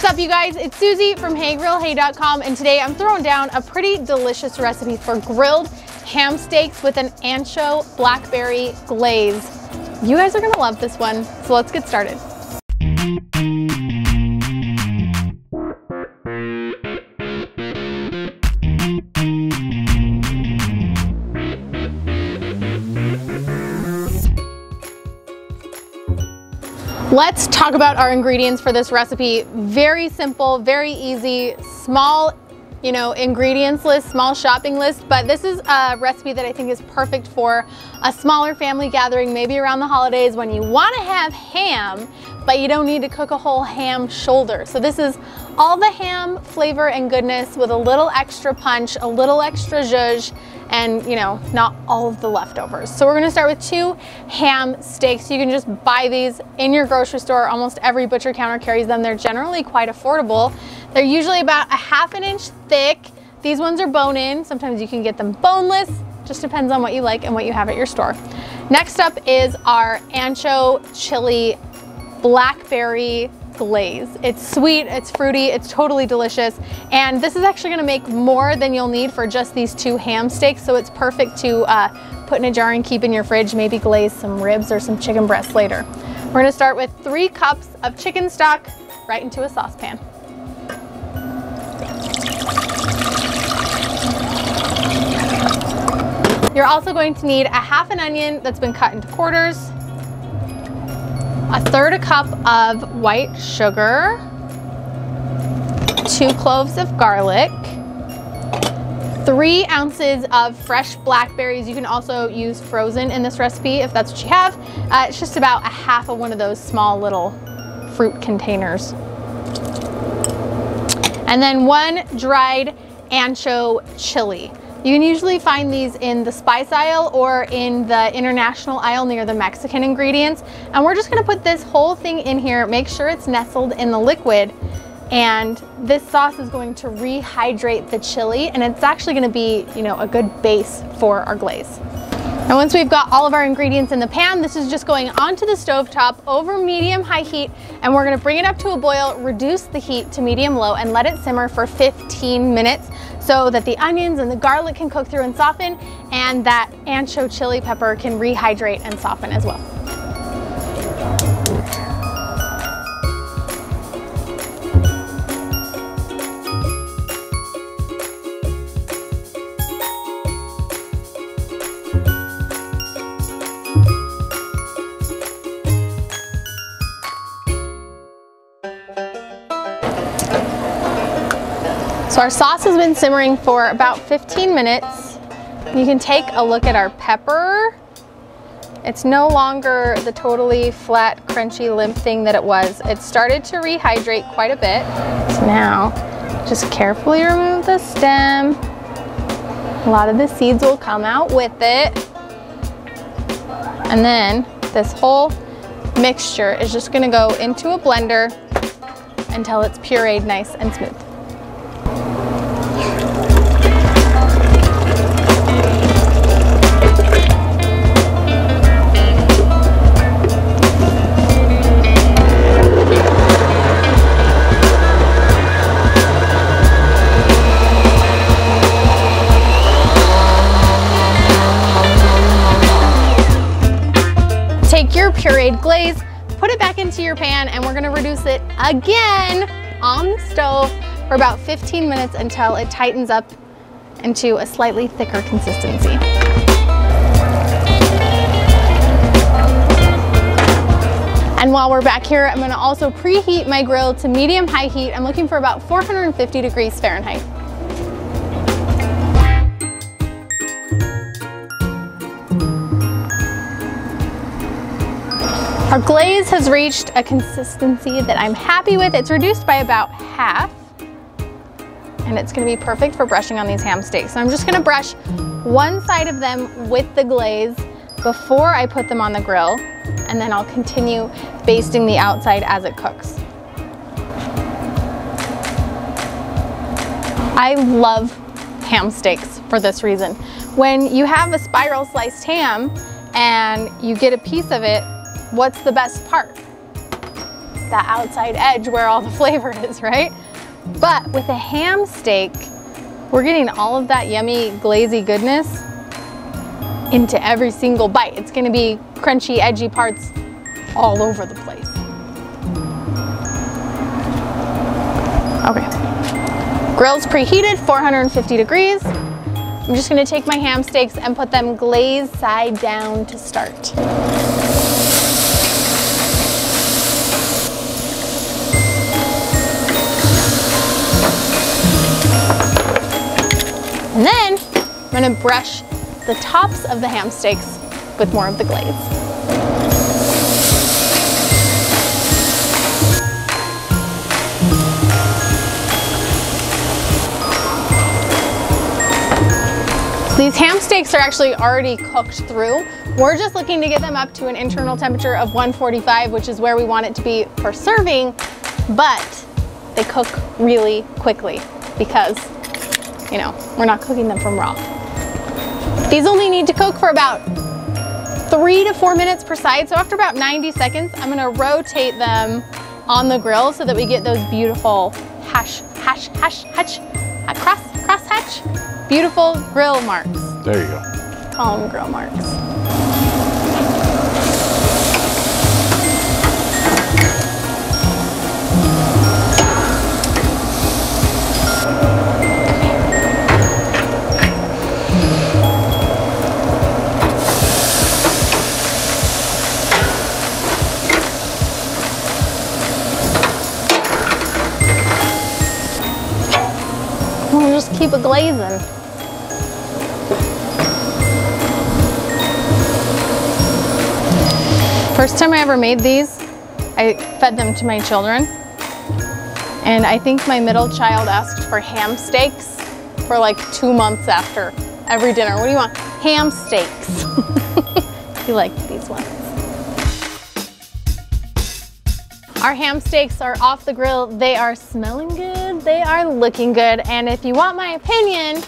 up, you guys? It's Susie from HeyGrillHey.com, and today I'm throwing down a pretty delicious recipe for grilled ham steaks with an ancho blackberry glaze. You guys are gonna love this one, so let's get started. Let's talk about our ingredients for this recipe. Very simple, very easy, small, ingredients list, small shopping list, but this is a recipe that I think is perfect for a smaller family gathering, maybe around the holidays when you want to have ham, but you don't need to cook a whole ham shoulder. So this is all the ham flavor and goodness with a little extra punch, a little extra zhuzh, and not all of the leftovers. So we're gonna start with 2 ham steaks. You can just buy these in your grocery store. Almost every butcher counter carries them. They're generally quite affordable. They're usually about a ½ inch thick. These ones are bone-in. Sometimes you can get them boneless. Just depends on what you like and what you have at your store. Next up is our ancho chili blackberry glaze. It's sweet, it's fruity, it's totally delicious, and this is actually going to make more than you'll need for just these 2 ham steaks, so it's perfect to put in a jar and keep in your fridge, maybe glaze some ribs or some chicken breasts later. We're going to start with 3 cups of chicken stock right into a saucepan. You're also going to need a ½ an onion that's been cut into quarters, 1/3 cup of white sugar, 2 cloves of garlic, 3 ounces of fresh blackberries. You can also use frozen in this recipe if that's what you have. It's just about a ½ of one of those small little fruit containers. And then 1 dried ancho chili. You can usually find these in the spice aisle or in the international aisle near the Mexican ingredients. And we're just gonna put this whole thing in here, make sure it's nestled in the liquid. And this sauce is going to rehydrate the chili, and it's actually gonna be, a good base for our glaze. And once we've got all of our ingredients in the pan, this is just going onto the stovetop over medium-high heat, and we're gonna bring it up to a boil, reduce the heat to medium-low, and let it simmer for 15 minutes so that the onions and the garlic can cook through and soften, and that ancho chili pepper can rehydrate and soften as well. So our sauce has been simmering for about 15 minutes. You can take a look at our pepper. It's no longer the totally flat, crunchy, limp thing that it was. It started to rehydrate quite a bit. So now, just carefully remove the stem. A lot of the seeds will come out with it. And then this whole mixture is just gonna go into a blender until it's pureed nice and smooth. Take your pureed glaze, put it back into your pan, and we're gonna reduce it again on the stove for about 15 minutes until it tightens up into a slightly thicker consistency. And while we're back here, I'm gonna also preheat my grill to medium-high heat. I'm looking for about 450 degrees Fahrenheit. Our glaze has reached a consistency that I'm happy with. It's reduced by about half, and it's gonna be perfect for brushing on these ham steaks. So I'm just gonna brush one side of them with the glaze before I put them on the grill, and then I'll continue basting the outside as it cooks. I love ham steaks for this reason. When you have a spiral sliced ham and you get a piece of it, what's the best part? that outside edge where all the flavor is, right? But with a ham steak, we're getting all of that yummy, glazy goodness into every single bite. It's gonna be crunchy, edgy parts all over the place. Okay, grill's preheated, 450 degrees. I'm just gonna take my ham steaks and put them glazed side down to start. And then I'm gonna brush the tops of the ham steaks with more of the glaze. These ham steaks are actually already cooked through. We're just looking to get them up to an internal temperature of 145, which is where we want it to be for serving, but they cook really quickly because, you know, we're not cooking them from raw. These only need to cook for about 3 to 4 minutes per side. So after about 90 seconds, I'm gonna rotate them on the grill so that we get those beautiful cross hatch, beautiful grill marks. There you go. Call them grill marks. We'll just keep it glazing. First time I ever made these, I fed them to my children. And I think my middle child asked for ham steaks for like 2 months after every dinner. What do you want? Ham steaks. He liked these ones. Our ham steaks are off the grill. They are smelling good. They are looking good. And if you want my opinion,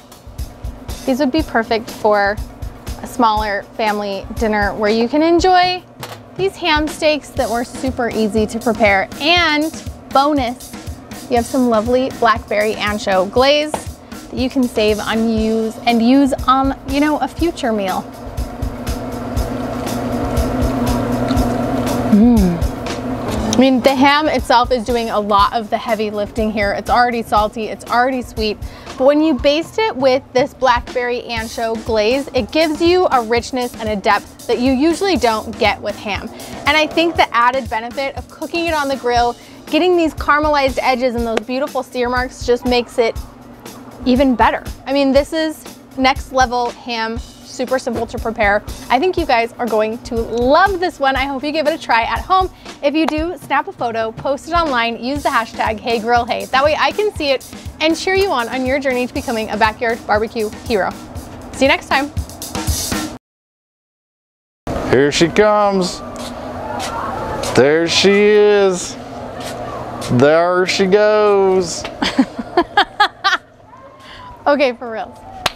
these would be perfect for a smaller family dinner where you can enjoy these ham steaks that were super easy to prepare. And bonus, you have some lovely blackberry ancho glaze that you can save on use on, you know, a future meal. I mean, the ham itself is doing a lot of the heavy lifting here. It's already salty, it's already sweet. But when you baste it with this blackberry ancho glaze, it gives you a richness and a depth that you usually don't get with ham. And I think the added benefit of cooking it on the grill, getting these caramelized edges and those beautiful sear marks just makes it even better. I mean, this is next level ham, super simple to prepare. I think you guys are going to love this one. I hope you give it a try at home. If you do, snap a photo, post it online, use the hashtag HeyGrillHey. That way I can see it and cheer you on your journey to becoming a backyard barbecue hero. See you next time. Here she comes. There she is. There she goes. Okay, for real.